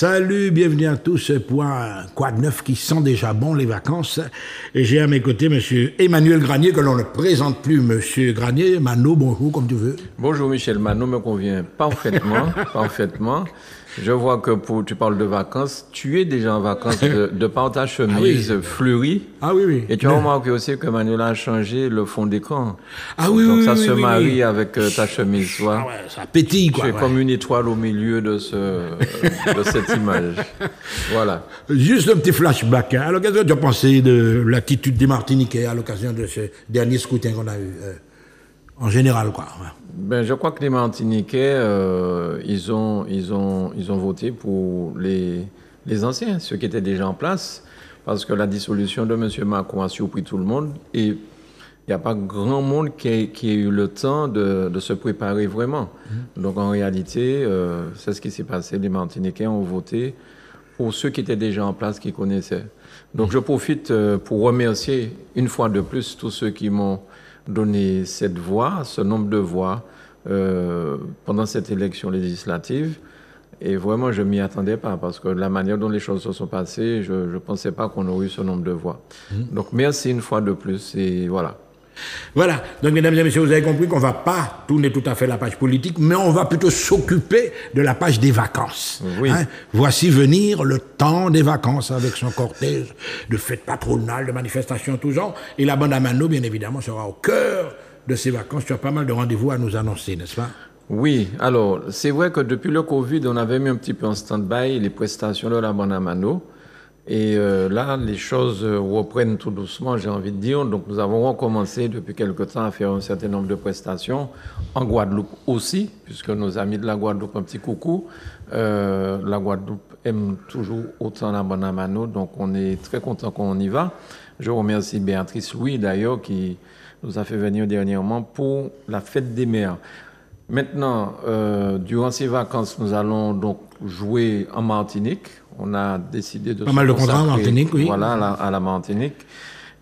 Salut, bienvenue à tous pour un Quoi de neuf qui sent déjà bon les vacances. Et j'ai à mes côtés monsieur Emmanuel Granier, que l'on ne présente plus, monsieur Granier. Mano, bonjour, comme tu veux. Bonjour Michel, Mano me convient parfaitement, parfaitement. Je vois que tu parles de vacances, tu es déjà en vacances de par ta chemise fleurie. Ah oui, oui. Et tu as remarqué aussi que Manuel a changé le fond d'écran. Ah oui, donc oui, ça oui, se oui, marie oui. avec ta chemise, tu vois. Ah ouais, ça pétille, quoi. Tu es Ouais. comme une étoile au milieu de cette image. Voilà. Juste un petit flashback. À l'occasion, tu as pensé de l'attitude des Martiniquais à l'occasion de ce dernier scrutin qu'on a eu, en général, quoi. Ouais. Ben, je crois que les Martiniquais, ils ont voté pour les anciens, ceux qui étaient déjà en place, parce que la dissolution de M. Macron a surpris tout le monde et il n'y a pas grand monde qui ait eu le temps de se préparer vraiment. Donc en réalité, c'est ce qui s'est passé. Les Martiniquais ont voté pour ceux qui étaient déjà en place, qui connaissaient. Donc je profite pour remercier une fois de plus tous ceux qui m'ont donné cette voix, ce nombre de voix pendant cette élection législative. Et vraiment, je ne m'y attendais pas parce que la manière dont les choses se sont passées, je ne pensais pas qu'on aurait eu ce nombre de voix. Donc merci une fois de plus et voilà. Voilà, donc mesdames et messieurs, vous avez compris qu'on ne va pas tourner tout à fait la page politique, mais on va plutôt s'occuper de la page des vacances. Oui. Hein? Voici venir le temps des vacances avec son cortège de fêtes patronales, de manifestations tous genre. Et la bande à Mano, bien évidemment, sera au cœur de ces vacances. Tu as pas mal de rendez-vous à nous annoncer, n'est-ce pas? Oui, alors c'est vrai que depuis le Covid, on avait mis un petit peu en stand-by les prestations de la bande à Mano. Et là, les choses reprennent tout doucement, j'ai envie de dire. Donc, nous avons recommencé depuis quelque temps à faire un certain nombre de prestations, en Guadeloupe aussi, puisque nos amis de la Guadeloupe, un petit coucou. La Guadeloupe aime toujours autant la bande à Mano, donc on est très content qu'on y va. Je remercie Béatrice Louis, d'ailleurs, qui nous a fait venir dernièrement pour la fête des mères. Maintenant, durant ces vacances, nous allons donc jouer en Martinique. On a décidé de pas mal de contrats en Martinique, oui. Voilà, à la Martinique.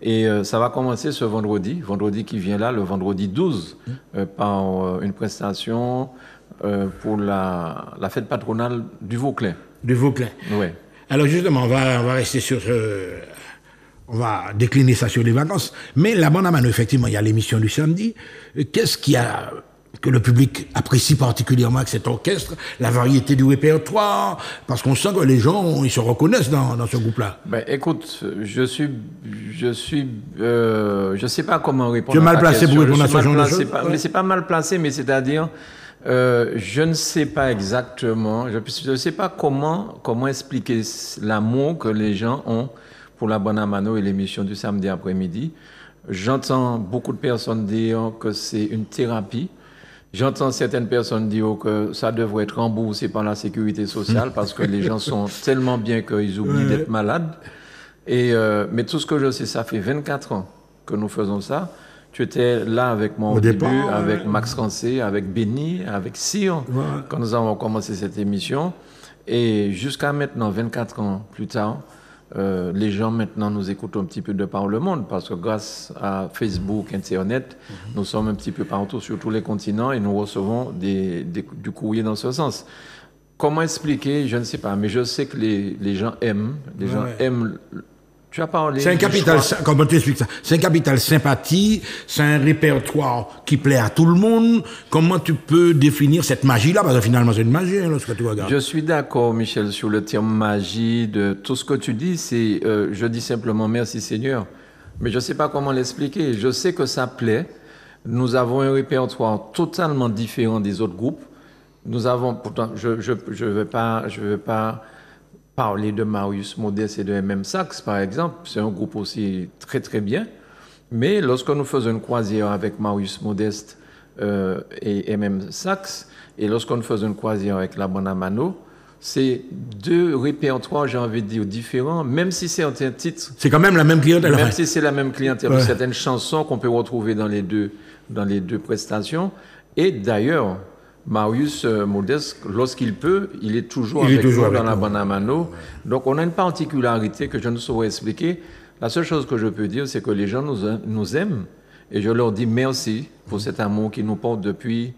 Et ça va commencer ce vendredi qui vient là, le vendredi 12, par une prestation pour la fête patronale du Vauclin. Du Vauclin. Oui. Alors justement, on va rester sur ce... On va décliner ça sur les vacances. Mais la bande à Mano, effectivement, il y a l'émission du samedi. Qu'est-ce qu'il y a que le public apprécie particulièrement avec cet orchestre, la variété du répertoire, parce qu'on sent que les gens, ils se reconnaissent dans ce groupe-là. Ben, écoute, je sais pas comment répondre. Tu es mal placé pour répondre à ce genre de choses. Mais c'est pas mal placé, mais c'est-à-dire, je ne sais pas exactement, je ne sais pas comment expliquer l'amour que les gens ont pour la bande à Mano et l'émission du samedi après-midi. J'entends beaucoup de personnes dire que c'est une thérapie. J'entends certaines personnes dire que ça devrait être remboursé par la sécurité sociale parce que les gens sont tellement bien qu'ils oublient d'être malades. Mais tout ce que je sais, ça fait 24 ans que nous faisons ça. Tu étais là avec moi au début, avec Max Rancé, avec Benny, avec Cyr, quand nous avons commencé cette émission. Et jusqu'à maintenant, 24 ans plus tard, les gens maintenant nous écoutent un petit peu de par le monde parce que grâce à Facebook, Internet, nous sommes un petit peu partout sur tous les continents et nous recevons du courrier dans ce sens. Comment expliquer? Je ne sais pas, mais je sais que les gens aiment. Les gens aiment. Tu as parlé. C'est un capital, comment tu expliques ça? C'est un capital sympathie, c'est un répertoire qui plaît à tout le monde. Comment tu peux définir cette magie-là? Parce que finalement, c'est une magie, hein, lorsque tu regardes. Je suis d'accord, Michel, sur le terme magie, de tout ce que tu dis. Je dis simplement merci Seigneur. Mais je ne sais pas comment l'expliquer. Je sais que ça plaît. Nous avons un répertoire totalement différent des autres groupes. Nous avons, pourtant, je vais pas parler de Marius Modeste et de MM Sax, par exemple. C'est un groupe aussi très, très bien. Mais lorsque nous faisons une croisière avec Marius Modeste et MM Sax, et lorsque nous faisons une croisière avec la bande à Mano, c'est deux répertoires, j'ai envie de dire, différents, même si certains titres... C'est quand même la même clientèle. Même si c'est la même clientèle, certaines chansons qu'on peut retrouver dans les deux prestations. Et d'ailleurs... Marius Modeste, lorsqu'il peut, il est toujours avec nous dans la bande à Mano. Donc on a une particularité que je ne saurais expliquer. La seule chose que je peux dire, c'est que les gens nous aiment et je leur dis merci pour cet amour qu'ils nous portent depuis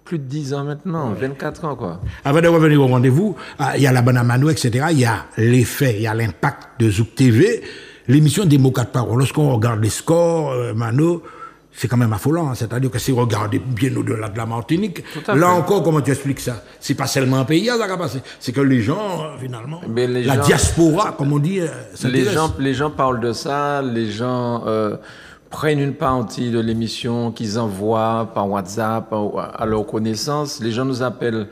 plus de 10 ans maintenant, 24 ans, quoi. Avant de revenir au rendez-vous, il y a la Bonne Mano, etc. Il y a l'effet, il y a l'impact de Zouk TV. L'émission des mots 4 paroles. Lorsqu'on regarde les scores, Mano, c'est quand même affolant. Hein. C'est-à-dire que si on regarde bien au-delà de la Martinique, là encore, comment tu expliques ça? C'est pas seulement un pays, ça va passer. C'est que les gens, finalement, diaspora, comme on dit, les gens parlent de ça, les gens prennent une partie de l'émission qu'ils envoient par WhatsApp à leur connaissance. Les gens nous appellent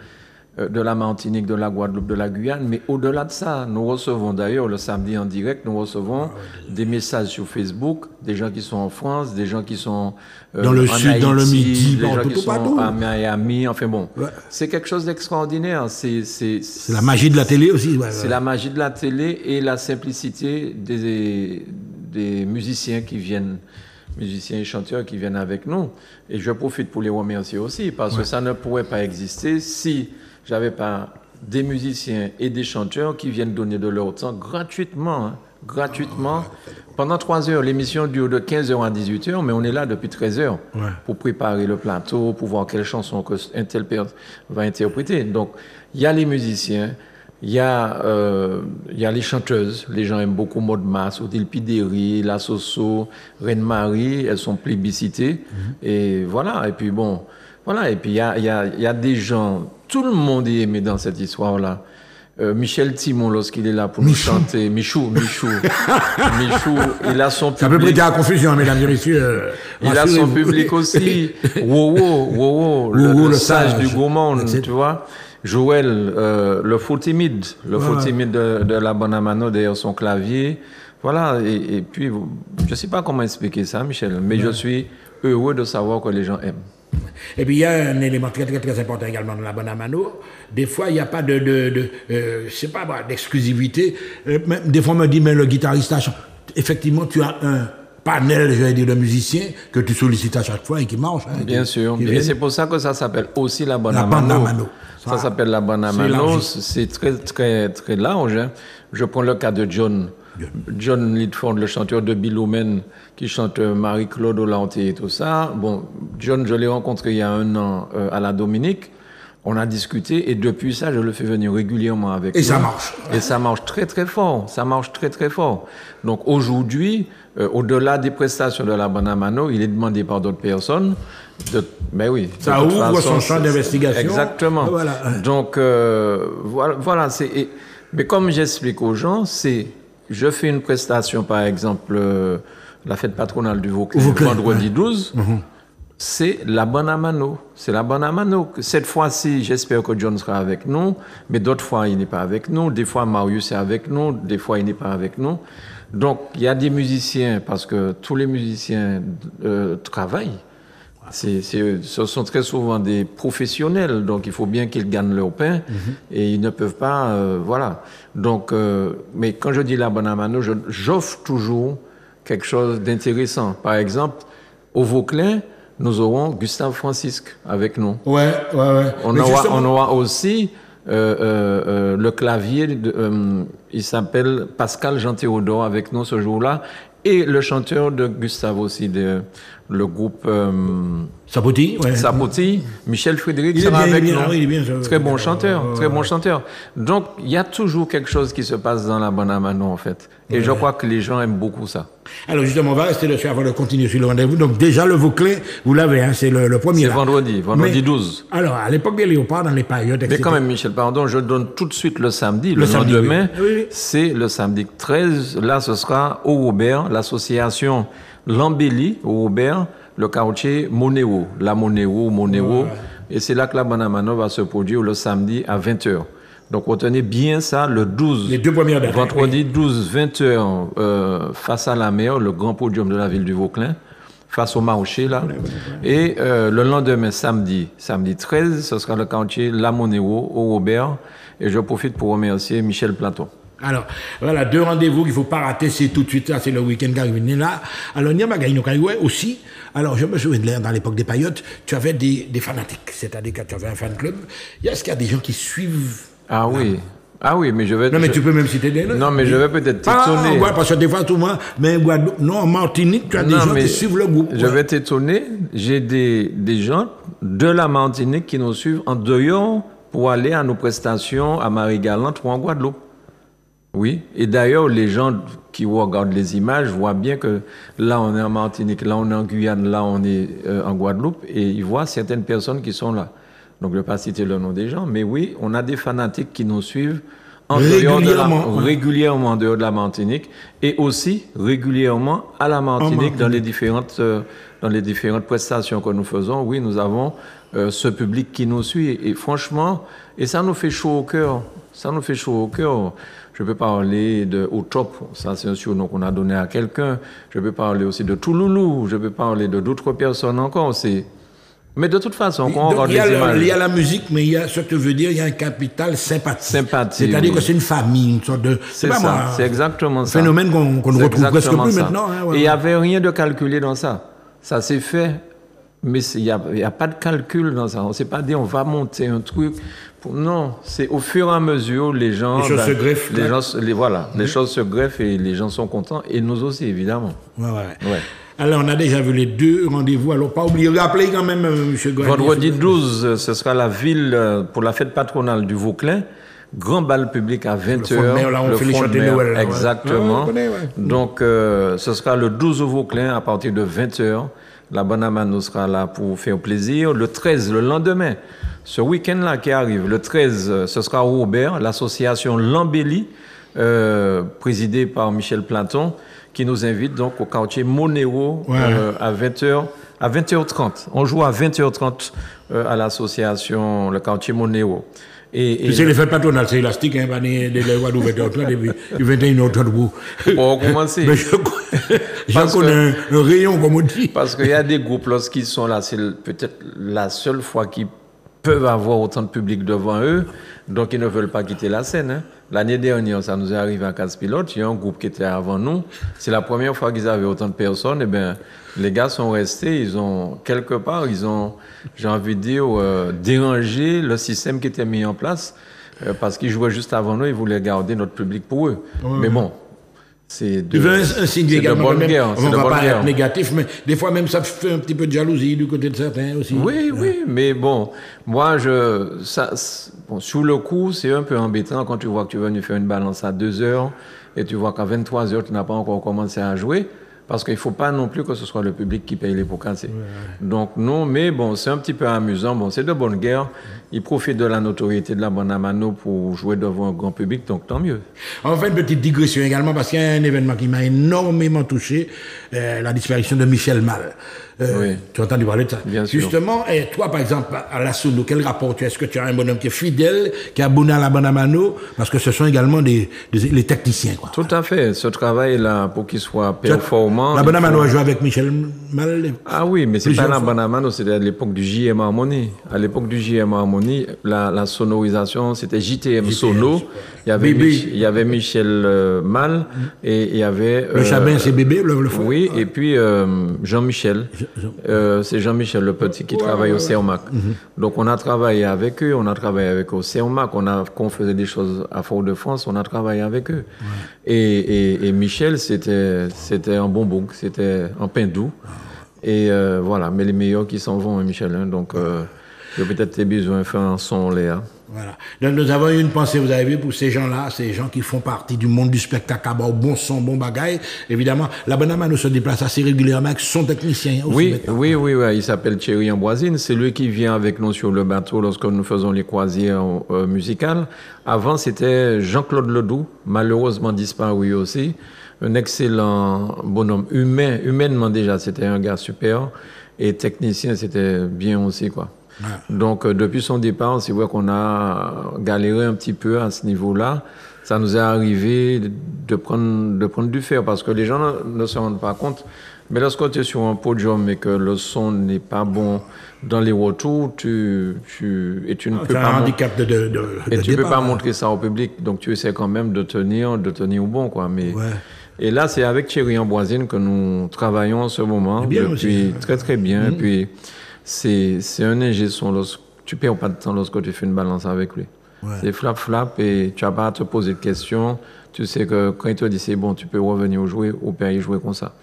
de la Martinique, de la Guadeloupe, de la Guyane, mais au-delà de ça, nous recevons d'ailleurs le samedi en direct, nous recevons des messages sur Facebook, des gens qui sont en France, des gens qui sont dans le sud, Haïti, dans le midi, des gens qui partout. sont à Miami, enfin bon, c'est quelque chose d'extraordinaire. C'est la magie de la télé aussi. C'est la magie de la télé et la simplicité des musiciens qui viennent. Musiciens et chanteurs qui viennent avec nous. Et je profite pour les remercier aussi, parce que ça ne pourrait pas exister si j'avais pas des musiciens et des chanteurs qui viennent donner de leur temps gratuitement. Hein, gratuitement. Pendant 3 heures, l'émission dure de 15h à 18h, mais on est là depuis 13h pour préparer le plateau, pour voir quelle chanson un tel père va interpréter. Donc, il y a les musiciens, il y a les chanteuses. Les gens aiment beaucoup Maud Mas, Odile Pideri, La Soso, Reine Marie. Elles sont plébiscitées. Et voilà. Et puis bon, voilà. Et puis il y a des gens. Tout le monde est aimé dans cette histoire-là. Michel Timon, lorsqu'il est là pour nous chanter, Michou, il a son public. Ça peut prêter à confusion, mesdames et messieurs. Il a son public aussi. Wowo, le sage du gourmand, tu vois. Joël, le faux timide de la Bonne Mano derrière son clavier. Voilà, et puis, je ne sais pas comment expliquer ça, Michel, mais je suis heureux de savoir que les gens aiment. Et puis il y a un élément très très très important également dans la Bonne Mano. Des fois il n'y a pas d'exclusivité. Des fois on me dit mais le guitariste effectivement tu as un panel, je vais dire, de musiciens que tu sollicites à chaque fois et qui marche. Hein, bien sûr. Et c'est pour ça que ça s'appelle aussi la Bonne Mano. Ça s'appelle la Bonne Mano. C'est très très très large. Hein. Je prends le cas de John Lidford, le chanteur de Bilomen, qui chante Marie-Claude Olante et tout ça. Bon, John, je l'ai rencontré il y a 1 an à la Dominique. On a discuté et depuis ça, je le fais venir régulièrement avec nous. Et ça marche. Et ça marche très très fort. Ça marche très très fort. Donc aujourd'hui, au-delà des prestations de la Bonne Mano, il est demandé par d'autres personnes. Ben oui. Ça ouvre son champ d'investigation. Exactement. Voilà. Donc voilà. Mais comme j'explique aux gens, je fais une prestation, par exemple, la fête patronale du Vauclin, vendredi 12. C'est la Bonne Mano. C'est la Bonne Mano. Cette fois-ci, j'espère que John sera avec nous, mais d'autres fois, il n'est pas avec nous. Des fois, Marius est avec nous, des fois, il n'est pas avec nous. Donc, il y a des musiciens, parce que tous les musiciens travaillent. Ce sont très souvent des professionnels, donc il faut bien qu'ils gagnent leur pain et ils ne peuvent pas, voilà. Donc, mais quand je dis la Bonne Mano, j'offre toujours quelque chose d'intéressant. Par exemple, au Vauclin, nous aurons Gustave Francisque avec nous. On aura aussi le clavier, il s'appelle Pascal Jean-Théodore avec nous ce jour-là, et le chanteur de Gustave aussi, le groupe Sapoti, Michel Frédéric sera avec nous. Très bon chanteur. Donc, il y a toujours quelque chose qui se passe dans la Bonne Mano, en fait. Et je crois que les gens aiment beaucoup ça. Alors, justement, on va rester dessus avant de continuer sur le rendez-vous. Donc, déjà, le Vauclin, vous l'avez, hein, c'est le premier. C'est vendredi 12. Alors, à l'époque des Léopards, dans les périodes, etc. Mais quand même, Michel, pardon, je donne tout de suite le samedi. Le lendemain, c'est le samedi 13. Là, ce sera au Robert, l'association L'Embellie, au Robert, le quartier Monéo, la Monéo. Et c'est là que la Bonne Mano va se produire le samedi à 20h. Donc retenez bien ça, le 12. Les 2 premières dates. Vendredi 12, 20h, face à la mer, le grand podium de la ville du Vauclin, face au marché là. Et le lendemain, samedi 13, ce sera le quartier La Monéo, au Robert. Et je profite pour remercier Michel Platon. Alors, voilà, 2 rendez-vous qu'il ne faut pas rater, c'est tout de suite, ça, c'est le week-end qui arrive là. Alors, il y a aussi, alors, je me souviens, dans l'époque des paillotes, tu avais des fanatiques, c'est-à-dire que tu avais un fan club. Est-ce qu'il y a des gens qui suivent? Ah oui, mais je vais... Non, mais tu peux même citer des noms. Non, mais je vais peut-être t'étonner. Parce que des fois, tout le monde... Mais non, en Martinique, tu as des gens qui suivent le groupe. Je vais t'étonner. J'ai des gens de la Martinique qui nous suivent en dehors pour aller à nos prestations à Marie-Galante ou en Guadeloupe. Oui, et d'ailleurs, les gens qui regardent les images voient bien que là, on est en Martinique, là, on est en Guyane, là, on est en Guadeloupe, et ils voient certaines personnes qui sont là. Donc, je ne vais pas citer le nom des gens, mais oui, on a des fanatiques qui nous suivent régulièrement en dehors de la Martinique, et aussi régulièrement à la Martinique dans les différentes prestations que nous faisons. Oui, nous avons ce public qui nous suit, et franchement, et ça nous fait chaud au cœur. Ça nous fait chaud au cœur. Je peux parler de Au Top, ça c'est un surnom qu'on a donné à quelqu'un. Je peux parler aussi de Touloulou, je peux parler de d'autres personnes encore. Mais de toute façon, quand on regarde les images... Il y a la musique, mais il y a ce que tu veux dire, il y a un capital sympathie. C'est-à-dire que c'est une famille, une sorte de... C'est ça, c'est exactement ça. Un phénomène qu'on ne retrouve presque plus maintenant. Et il n'y avait rien de calculé dans ça. Ça s'est fait, mais il n'y a pas de calcul dans ça. On ne s'est pas dit on va monter un truc... Non, c'est au fur et à mesure, les gens... Les choses se greffent. Les choses se greffent et les gens sont contents. Et nous aussi, évidemment. Ouais. Alors, on a déjà vu les 2 rendez-vous. Alors, pas oublier de rappeler quand même, M. Goyer. Vendredi 12, ce sera la ville pour la fête patronale du Vauclin. Grand bal public à 20h. Le front de mer, Noël. Exactement. Donc, ce sera le 12 au Vauclin à partir de 20h. La Bonne Amano sera là pour faire plaisir. Le 13, le lendemain, ce week-end-là qui arrive, le 13, ce sera au Robert, l'association L'Embellie, présidée par Michel Platon, qui nous invite donc au quartier Monéo à 20h30. On joue à 20h30 à l'association, le quartier Monéo. Tu sais, les fêtes patronales, c'est élastique, hein, les lois d'ouverture, depuis 21h30 debout. Pour commencer. Mais j'en connais un rayon, comme on dit. Parce qu'il y a des groupes, lorsqu'ils sont là, c'est peut-être la seule fois qu'ils peuvent avoir autant de public devant eux, donc ils ne veulent pas quitter la scène. Hein. L'année dernière, ça nous est arrivé à Casse-Pilote, il y a un groupe qui était avant nous. C'est la première fois qu'ils avaient autant de personnes. Eh bien, les gars sont restés, quelque part, j'ai envie de dire, dérangé le système qui était mis en place, parce qu'ils jouaient juste avant nous, ils voulaient garder notre public pour eux. Mais bon, c'est un signe également. On ne va pas être négatif, mais des fois même ça fait un petit peu de jalousie du côté de certains aussi. Oui, mais bon, moi, sous le coup, c'est un peu embêtant quand tu vois que tu vas venir faire une balance à 2h et tu vois qu'à 23h, tu n'as pas encore commencé à jouer. Parce qu'il ne faut pas non plus que ce soit le public qui paye les pots cassés. Donc non, mais bon, c'est un petit peu amusant. Bon, c'est de bonne guerre. Ils profitent de la notoriété de la Bonne Amano pour jouer devant un grand public, donc tant mieux. On fait une petite digression également parce qu'il y a un événement qui m'a énormément touché, la disparition de Michel Mal. Tu as entendu parler de ça? Bien sûr. Justement, toi, par exemple, à la Sono, quel rapport tu as? Est-ce que tu as un bonhomme qui est fidèle, qui est abonné à la Bonne Amano? Parce que ce sont également les techniciens, quoi. Tout à fait. Ce travail-là, pour qu'il soit performant... La Bonne Amano a joué avec Michel Mal? Ah oui, mais c'est pas la Bonne Amano, c'était à l'époque du JM Harmonie. À l'époque du JM Harmonie, la sonorisation, c'était JTM Sono. Il y avait Michel Mal et il y avait... le Chabin, c'est Bébé, le frère? Oui, et puis Jean-Michel. C'est Jean-Michel le petit qui travaille au CERMAC. Donc on a travaillé avec eux, on a travaillé avec eux au CERMAC, on faisait des choses à Fort-de-France, on a travaillé avec eux. Et Michel, c'était un bon bouc, c'était un pain doux. Et voilà, mais les meilleurs qui s'en vont, Michel. Hein, donc j'ai peut-être besoin de faire un son là. Voilà. Donc nous avons eu une pensée, vous avez vu, pour ces gens-là, ces gens qui font partie du monde du spectacle, bon son, bon bagaille. Évidemment, la Bonne Amano se déplace assez régulièrement avec son technicien aussi. Oui, il s'appelle Thierry Amboisine. C'est lui qui vient avec nous sur le bateau lorsque nous faisons les croisières musicales. Avant, c'était Jean-Claude Ledoux, malheureusement disparu aussi. Un excellent bonhomme, humainement déjà, c'était un gars super. Et technicien, c'était bien aussi, quoi. Donc, depuis son départ, c'est vrai qu'on a galéré un petit peu à ce niveau-là. Ça nous est arrivé de prendre du fer parce que les gens ne se rendent pas compte. Mais lorsque tu es sur un podium et que le son n'est pas bon dans les retours, tu ne peux pas... un handicap tu peux pas montrer ça au public. Donc, tu essaies quand même de tenir bon, quoi. Mais... Et là, c'est avec Thierry Amboisine que nous travaillons en ce moment, depuis très très bien. Et puis, c'est un ingé son. Tu ne perds pas de temps lorsque tu fais une balance avec lui. C'est flap et tu n'as pas à te poser de questions. Tu sais que quand il te dit c'est bon, tu peux revenir jouer ou pas y jouer comme ça.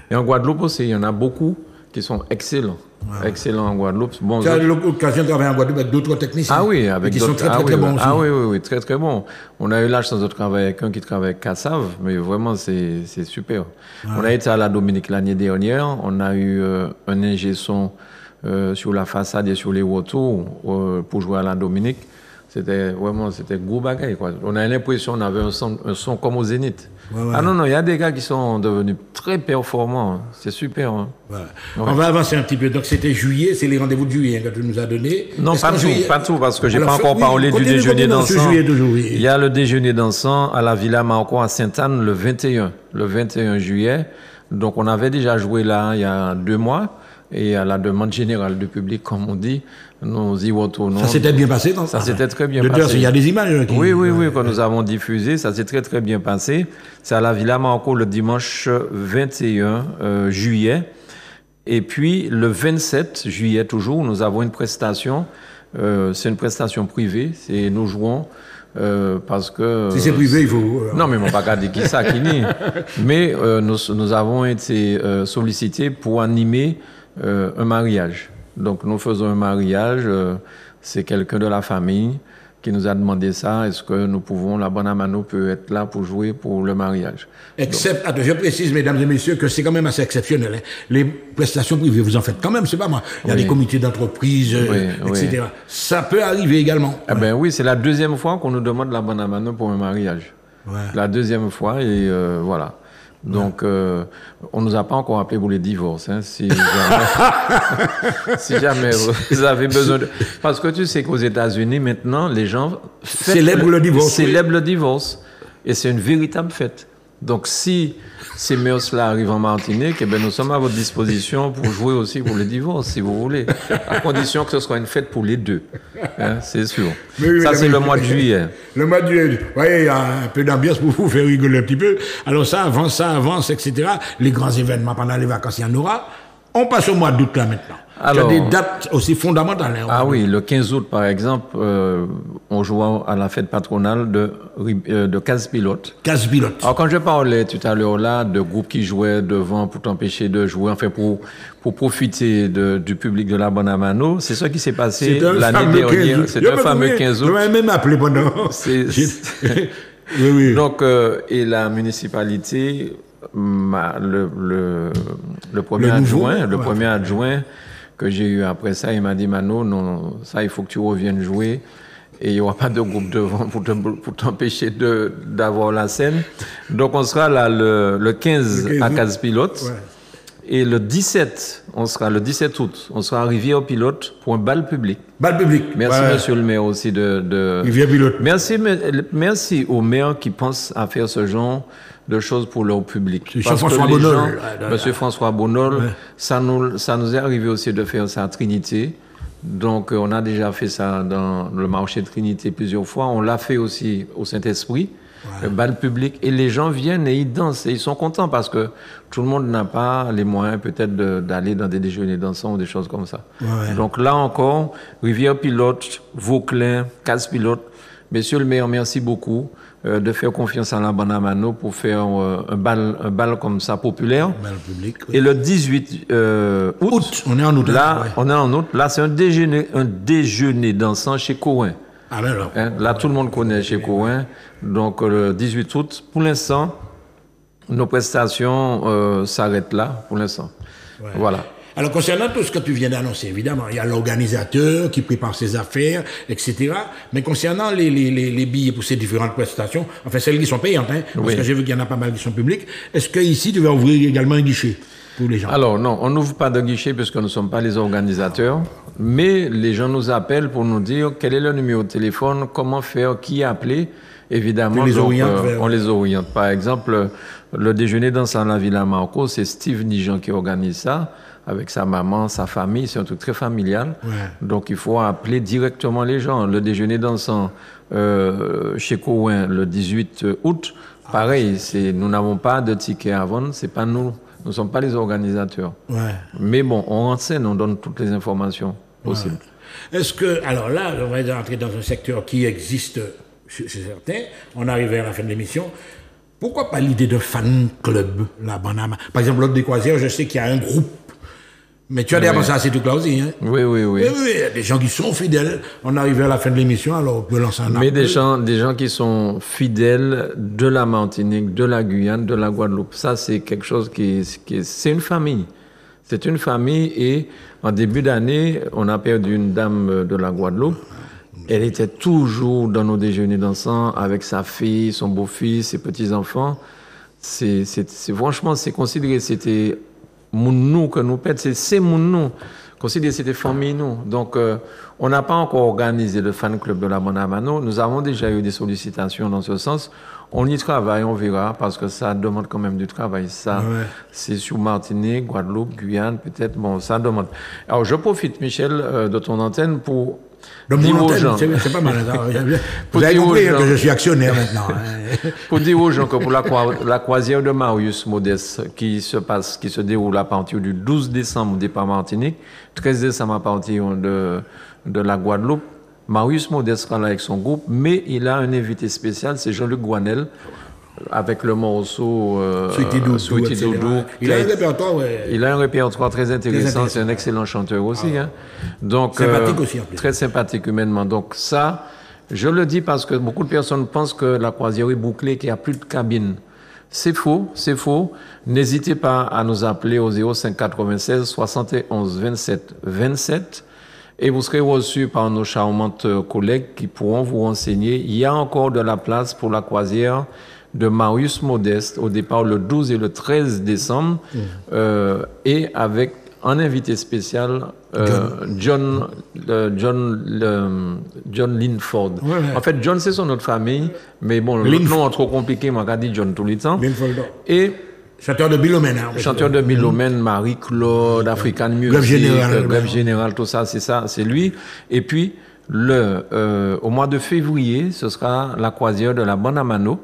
Et en Guadeloupe aussi, il y en a beaucoup qui sont excellents. Excellents en Guadeloupe. Bon, tu as l'occasion de travailler en Guadeloupe avec d'autres techniciens. Ah oui, avec qui sont très, très, très bons aussi. Ah oui, oui, oui, très, très bons. On a eu la chance de travailler avec un qui travaille avec Cassav, mais vraiment, c'est super. On a été à la Dominique l'année dernière. On a eu un ingé son sur la façade et sur les retours pour jouer à la Dominique. C'était gros bagaille, quoi. On a l'impression qu'on avait un son comme au Zénith. Ah non, il y a des gars qui sont devenus très performants. C'est super. Hein. On va avancer un petit peu. Donc c'était juillet, c'est les rendez-vous de juillet que tu nous as donnés. Non, pas tout, parce que j'ai pas encore parlé du déjeuner dansant. Il y a le déjeuner dansant à la Villa Marco à Sainte-Anne le 21 juillet. Donc on avait déjà joué là il y a 2 mois. Et à la demande générale du public, comme on dit, nous y retournons. Ça s'était bien passé, non? Ça s'était très bien passé. Il y a des images qui... Oui, que nous avons diffusées. Ça s'est très, très bien passé. C'est à la Villa Marco le dimanche 21 juillet. Et puis, le 27 juillet, toujours, nous avons une prestation. C'est une prestation privée. Nous jouons... parce que... Si c'est privé, il faut... Non, mais on ne va pas garder qui ça, qui nie. Mais nous avons été sollicités pour animer un mariage. Donc, nous faisons un mariage. C'est quelqu'un de la famille qui nous a demandé ça. Est-ce que nous pouvons, la Bonne Amano peut être là pour jouer pour le mariage. Attends, je précise, mesdames et messieurs, que c'est quand même assez exceptionnel. Hein. Les prestations privées, vous en faites quand même, c'est pas moi. Il y a des comités d'entreprise, etc. Ça peut arriver également. Eh ben oui, c'est la 2e fois qu'on nous demande la Bonne Amano pour un mariage. La 2e fois, et voilà. Donc, on nous a pas encore appelé pour les divorces. Hein, si jamais vous avez besoin de... Parce que tu sais qu'aux États-Unis, maintenant, les gens célèbrent le divorce. Et c'est une véritable fête. Donc, si ces mœurs-là arrivent en Martinique, eh ben, nous sommes à votre disposition pour jouer aussi pour le divorce, si vous voulez. À condition que ce soit une fête pour les deux. Hein, c'est sûr. Ça, c'est le mois de juillet. Le mois de juillet. Vous voyez, il y a un peu d'ambiance pour vous faire rigoler un petit peu. Alors, ça avance, etc. Les grands événements pendant les vacances, il y en aura. On passe au mois d'août, là, maintenant. Alors, il y a des dates aussi fondamentales. Hein, oui, le 15 août, par exemple, on joue à la fête patronale de Casse-Pilote. Casse-Pilote. Alors, quand je parlais tout à l'heure là de groupes qui jouaient devant pour t'empêcher de jouer, enfin pour profiter du public de la Bonne Amano, c'est ça qui s'est passé l'année dernière. C'est un fameux 15 août. Je vais même appeler pendant. Oui. Donc, et la municipalité, le premier adjoint que j'ai eu après ça, il m'a dit, Mano, non, ça, il faut que tu reviennes jouer. Et il n'y aura pas de groupe devant pour t'empêcher d'avoir la scène. Donc, on sera là le 15 à Casse-Pilote. Ouais. Et le 17 août, on sera à Rivière-Pilote pour un bal public. Bal public. Merci, monsieur le maire, aussi de Rivière-Pilote. Merci aux maires qui pensent à faire ce genre de choses pour leur public. Monsieur François Bonol, ça nous est arrivé aussi de faire ça à Trinité. Donc, on a déjà fait ça dans le marché de Trinité plusieurs fois. On l'a fait aussi au Saint-Esprit, le bal public. Et les gens viennent et ils dansent. Et ils sont contents parce que tout le monde n'a pas les moyens peut-être d'aller dans des déjeuners dansants ou des choses comme ça. Donc là encore, Rivière-Pilote, Vauclin, Casse-Pilote. Monsieur le maire, merci beaucoup de faire confiance à la Bonne Amano pour faire un bal comme ça populaire. Un bal public, Et le 18 août, on est en août. On est en août. Là, c'est un déjeuner dansant chez Cohen. Ah ben alors. Là, tout le monde connaît chez Cohen. Donc, le 18 août, pour l'instant, nos prestations s'arrêtent là, pour l'instant. Voilà. Alors, concernant tout ce que tu viens d'annoncer, évidemment, il y a l'organisateur qui prépare ses affaires, etc. Mais concernant les billets pour ces différentes prestations, enfin, celles qui sont payantes, hein, parce que j'ai vu qu'il y en a pas mal qui sont publiques, est-ce qu'ici, tu vas ouvrir également un guichet pour les gens? Alors, non, on n'ouvre pas de guichet puisque nous ne sommes pas les organisateurs, mais les gens nous appellent pour nous dire quel est le numéro de téléphone, comment faire, qui appeler. Évidemment, on les oriente. Par exemple, le déjeuner dans la Villa Marco, c'est Steve Nijan qui organise ça, avec sa maman, sa famille, c'est un truc très familial. Donc, il faut appeler directement les gens. Le déjeuner dansant chez Cohen le 18 août, pareil, nous n'avons pas de tickets à vendre, c'est pas nous. Nous ne sommes pas les organisateurs. Mais bon, on renseigne, on donne toutes les informations possibles. Est-ce que, alors là, on va entrer dans un secteur qui existe chez certains, on arrive à la fin de l'émission. Pourquoi pas l'idée de fan club, la Bonne Amano? Par exemple, l'Ordre des Croisières, je sais qu'il y a un groupe Mais tu as déjà pensé à ces trucs-là aussi, hein? Oui. Oui, il y a des gens qui sont fidèles. On arrive à la fin de l'émission, alors on peut lancer un appel. Mais des gens qui sont fidèles de la Martinique, de la Guyane, de la Guadeloupe. Ça, c'est quelque chose c'est une famille. C'est une famille et en début d'année, on a perdu une dame de la Guadeloupe. Elle était toujours dans nos déjeuners dansants avec sa fille, son beau-fils, ses petits-enfants. Franchement, c'est considéré, c'était nous que nous pète, c'est nous. Considéré, c'était famille nous. Donc, on n'a pas encore organisé le fan club de la Bonamano. Nous avons déjà eu des sollicitations dans ce sens. On y travaille, on verra, parce que ça demande quand même du travail. Ça, c'est sur Martinique, Guadeloupe, Guyane, peut-être. Bon, ça demande. Alors, je profite, Michel, de ton antenne pour dire aux gens. C'est pas mal. Vous avez compris que je suis actionnaire maintenant. Pour dire aux gens que pour la croisière de Marius Modeste qui se déroule à partir du 12 décembre au départ Martinique, 13 décembre à partir de la Guadeloupe, Marius Modeste sera là avec son groupe, mais il a un invité spécial, c'est Jean-Luc Guanel, avec le morceau Sweetie Doudou. Il a un répertoire, Il a un répertoire très intéressant, c'est un excellent chanteur aussi. Hein. Donc, sympathique aussi, en plus. Très sympathique humainement. Donc ça, je le dis parce que beaucoup de personnes pensent que la croisière est bouclée, qu'il n'y a plus de cabine. C'est faux. N'hésitez pas à nous appeler au 05 96 71 27 27 et vous serez reçus par nos charmantes collègues qui pourront vous renseigner. Il y a encore de la place pour la croisière de Marius Modeste au départ le 12 et le 13 décembre et avec un invité spécial, John Linford. En fait, John, c'est son autre famille, mais bon, le nom est trop compliqué, moi, j'ai dit John tout le temps. Et chanteur de Bilomène. Chanteur de Bilomène, Marie-Claude, African Music, Grève Générale, tout ça, c'est lui. Et puis, au mois de février, ce sera la croisière de la Bonamano,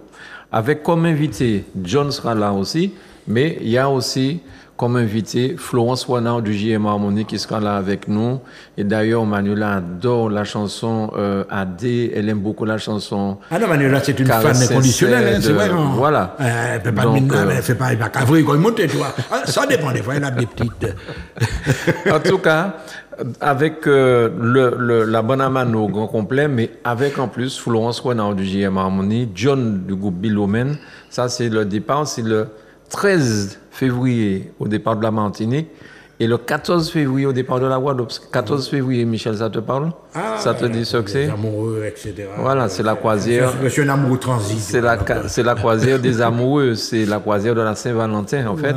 avec comme invité, John sera là aussi, mais il y a aussi comme invité Florence Wanard du JM Harmonie qui sera là avec nous. Et d'ailleurs, Manuela adore la chanson AD, elle aime beaucoup la chanson. Ah non, Manuela, c'est une fan inconditionnelle, c'est vrai. Voilà. Elle ne fait pas, elle va cavrer quand il monte, tu vois. Ça dépend des fois, elle a des petites. En tout cas, avec la Bonamano au grand complet, mais avec en plus Florence Wanard du JM Harmonie, John du groupe Bilomène. Ça, c'est le départ, c'est le 13 février au départ de la Martinique et le 14 février au départ de la Guadeloupe. 14 février, Michel, ça te parle? Ça te dit ce que c'est? Les amoureux, etc. Voilà, c'est la croisière. Je suis un amoureux transit. C'est la croisière des amoureux, c'est la croisière de la Saint-Valentin, en fait.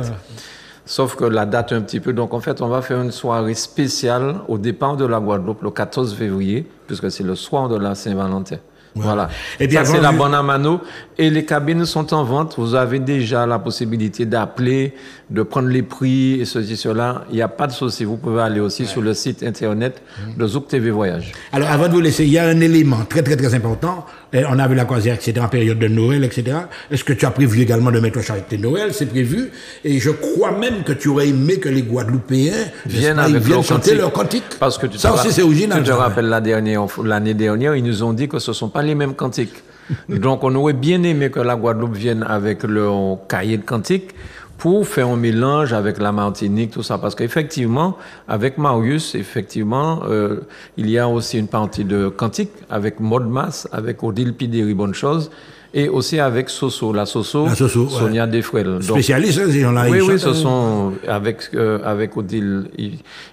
Sauf que la date un petit peu. Donc, en fait, on va faire une soirée spéciale au départ de la Guadeloupe le 14 février, puisque c'est le soir de la Saint-Valentin. Voilà. Et bien, ça, c'est la Bonamano. Et les cabines sont en vente. Vous avez déjà la possibilité d'appeler, de prendre les prix et ceci, cela. Il n'y a pas de souci. Vous pouvez aller aussi sur le site internet de Zouk TV Voyage. Alors, avant de vous laisser, il y a un élément très, très, très important. On a vu la croisière, etc., en période de Noël, etc. Est-ce que tu as prévu également de mettre un charité de Noël? C'est prévu. Et je crois même que tu aurais aimé que les Guadeloupéens viennent chanter leur cantique. Parce que ça aussi, c'est original. Je te rappelle, l'année dernière, ils nous ont dit que ce ne sont pas les mêmes cantiques. Donc, on aurait bien aimé que la Guadeloupe vienne avec leur cahier de cantiques pour faire un mélange avec la Martinique, tout ça. Parce qu'effectivement, avec Marius, il y a aussi une partie de cantique avec Maud Mas, avec Odile Pideri, bonne chose, et aussi avec Soso, la Soso Sonia Defrel. Spécialistes, ces gens-là. Oui, ce sont, avec Odile,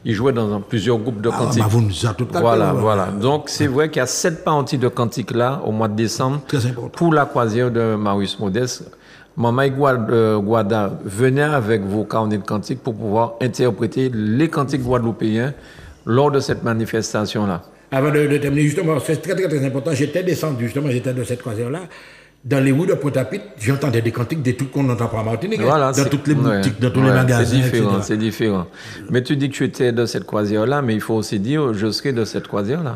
ils jouaient dans plusieurs groupes de cantiques. Vous nous avez tout à Voilà. Donc, c'est vrai qu'il y a cette partie de cantiques-là, au mois de décembre, pour la croisière de Marius Modeste. Maman Guada, venez avec vos carnets de cantiques pour pouvoir interpréter les cantiques guadeloupéens lors de cette manifestation-là. Avant de terminer, justement, c'est très, très, très important. J'étais descendu, justement, j'étais de cette croisière-là. Dans les rues de Pointe-à-Pitre, j'entendais des cantiques, des trucs qu'on n'entend pas en Martinique. Voilà, dans toutes les boutiques, dans tous les magasins. C'est différent. Mais tu dis que tu étais de cette croisière-là, mais il faut aussi dire, je serai de cette croisière-là.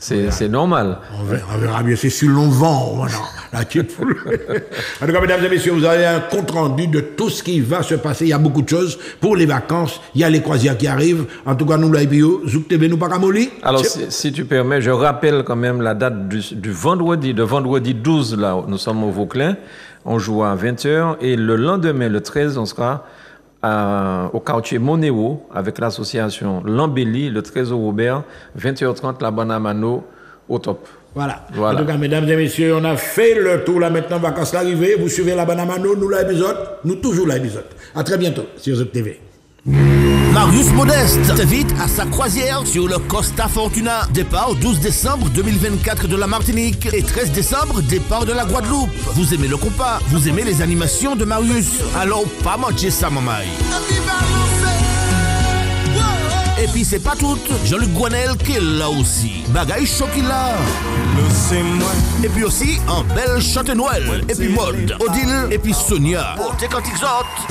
C'est normal. On verra bien, c'est sur long vent. Voilà. En tout cas, mesdames et messieurs, vous avez un compte rendu de tout ce qui va se passer. Il y a beaucoup de choses pour les vacances. Il y a les croisières qui arrivent. En tout cas, nous, l'IPO, Zouk TV, nous pas Camoli. Alors, si tu permets, je rappelle quand même la date du vendredi, de vendredi 12, là, nous sommes au Vauclin. On joue à 20h. Et le lendemain, le 13, on sera au quartier Monéo avec l'association L'Embellie, le Trésor Robert, 20h30, la Bonne Amano, au top. Voilà. En tout cas, mesdames et messieurs, on a fait le tour là maintenant, vacances l'arrivée. Vous suivez la Bonne Amano, nous l'épisode, nous toujours l'épisode. À très bientôt sur Zouk TV. Marius Modeste t'invite à sa croisière sur le Costa Fortuna. Départ 12 décembre 2024 de la Martinique et 13 décembre, départ de la Guadeloupe. Vous aimez le compas, vous aimez les animations de Marius, alors pas manquer ça, mamaï. Et puis c'est pas tout, Jean-Luc Gouanel qui est là aussi. Bagaille chaud qu'il a. Et puis aussi en belle chante Noël. Et puis mode, Odile, et puis Sonia. Pour tes cantiques autres.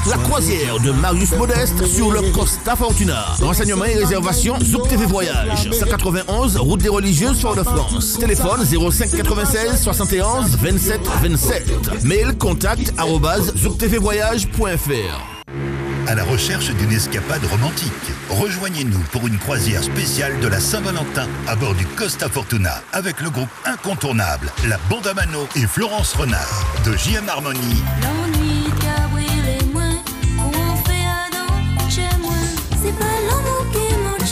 La croisière de Marius Modeste sur le Costa Fortuna. Renseignements et réservations, Zouk TV Voyage. 191, route des religieuses, Fort-de-France. Téléphone 05 96 71 27 27. Mail contact @zouktvvoyage.fr. À la recherche d'une escapade romantique, rejoignez-nous pour une croisière spéciale de la Saint-Valentin à bord du Costa Fortuna avec le groupe incontournable, la Bande à Mano et Florence Renard de JM Harmonie. L'ennui Gabriel et moi, on fait Adam chez moi. C'est pas l'amour qui manque,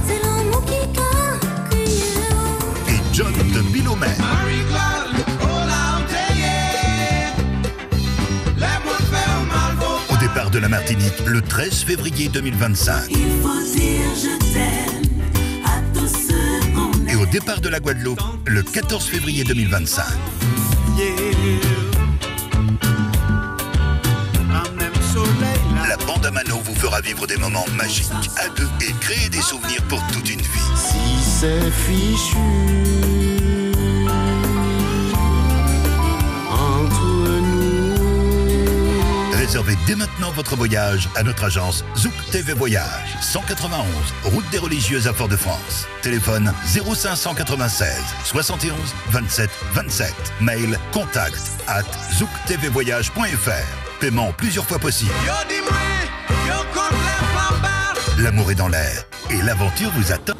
c'est l'amour qui crie. Et John de Bilomère. Au départ de la Martinique, le 13 février 2025. Il faut dire je t'aime à tous ceux qu'on aime. Et au départ de la Guadeloupe, le 14 février 2025. La Bande à Mano vous fera vivre des moments magiques à deux et créer des souvenirs pour toute une vie. Si c'est fichu entre nous. Réservez dès maintenant votre voyage à notre agence Zouk TV Voyage, 191, route des religieuses à Fort-de-France. Téléphone 0596 71 27 27. Mail contact@zouktvvoyage.fr. Paiement plusieurs fois possible. L'amour est dans l'air et l'aventure vous attend.